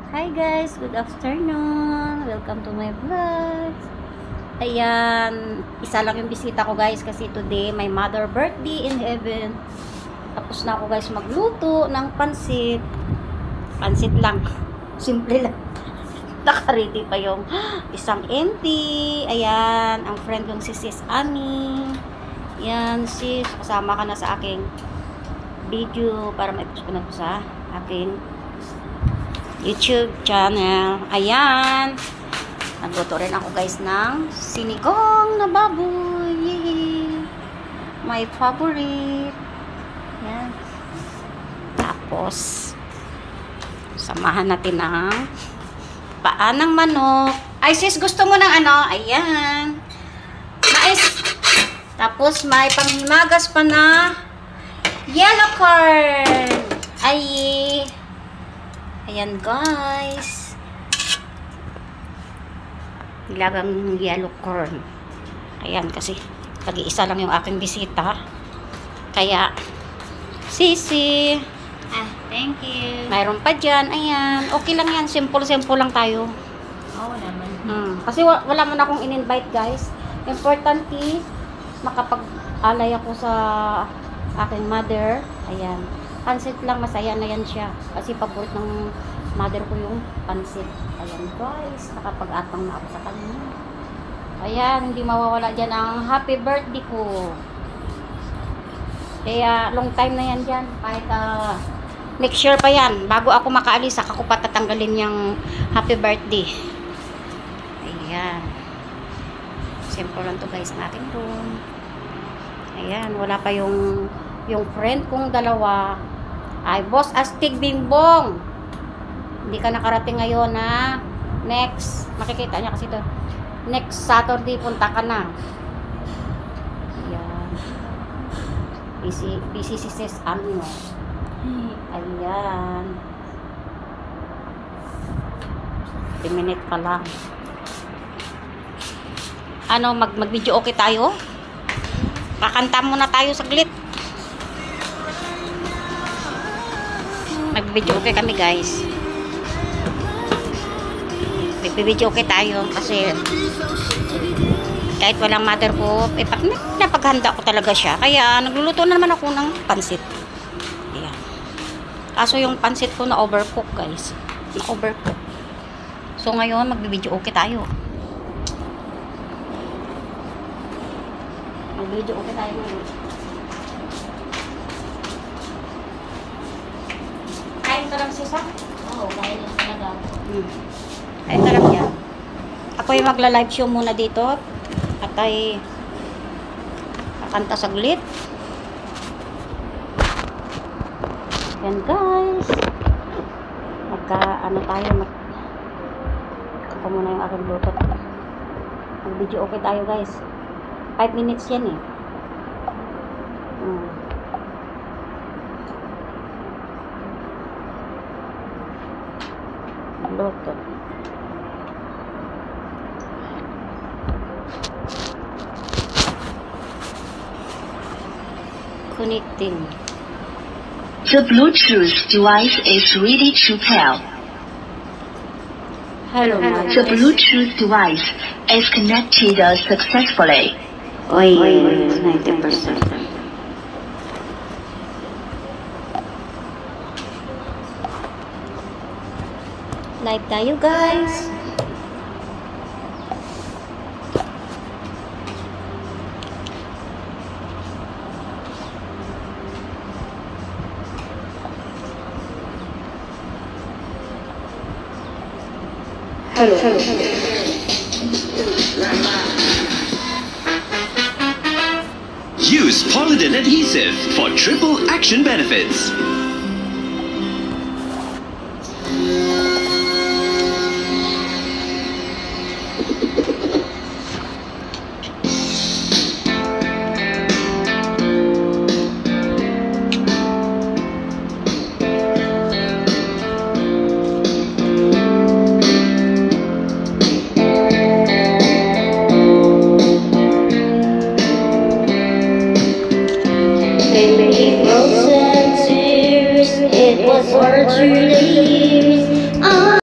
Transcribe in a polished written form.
Hi guys, good afternoon. Welcome to my vlog. Ayan, isa lang yung bisita ko guys kasi today my mother birthday in heaven. Tapos na ako guys magluto ng pansit. Pansit lang. Simple lang. Naka-ready pa yung isang empty. Ayan, ang friend kong si Sis Ami. Ayan, sis, kasama ka na sa aking video para ma-post ko na po sa aking YouTube channel. Ayan. Nagluto rin ako guys ng sinigang na baboy. Yay! My favorite. Ayan. Tapos, samahan natin ng paa ng manok. Ay sis, gusto mo ng ano? Ayan. Mais. Tapos, may panghimagas pa na yellow corn. Ay, ayan guys. Nilagang yellow corn. Ayan kasi pag-iisa lang yung aking bisita. Kaya sisi. Thank you. Mayroon pa dyan. Ayan. Okay lang yan. Simple-simple lang tayo. Oo naman. Kasi wala man akong in-invite guys. Importante makapag-alay ako sa aking mother. Ayan. Pansit lang, masaya na yan siya. Kasi paborito ng mother ko yung pansit. Ayan guys, nakapag-atang na ako sa kanya. Ayan, hindi mawawala dyan ang happy birthday ko. Kaya, long time na yan dyan. Kahit next year pa yan. Bago ako makaalis, saka ko patatanggalin yung happy birthday. Ayan. Simple lang to guys ang ating room. Ayan, wala pa yung friend kong dalawa. Ay, Boss Astig Bingbong. Hindi ka nakarating ngayon na next, makikita niya kasi ito. Next Saturday, punta ka na. Ayan. Busy si Sis Ano. Ayan. 10 minutes pa lang. Ano, mag-video okay tayo? Kakanta muna tayo saglit. Mag-video okay kami guys. Mag-video okay tayo kasi kahit walang mother ko, napaghanda ko talaga siya. Kaya nagluluto na naman ako ng pansit. Ayan. Kaso yung pansit ko na overcook guys. Na overcook. So ngayon mag-video okay tayo. Mag-video okay tayo ngayon. Kain ka lang sisa? Oo, kain lang talaga. Kain ka lang yan. Ako yung magla-live show muna dito. At ay kakanta saglit. Yan guys. Ano tayo. Ako muna yung aking bluetooth. Mag-video okay tayo guys. 5 minutes yan eh. Bluetooth. Connecting. The Bluetooth device is ready to pair. Hello, The Bluetooth device is connected successfully. Oy, 90%. Live tayo guys. Hello. Use Polidin adhesive for triple action benefits.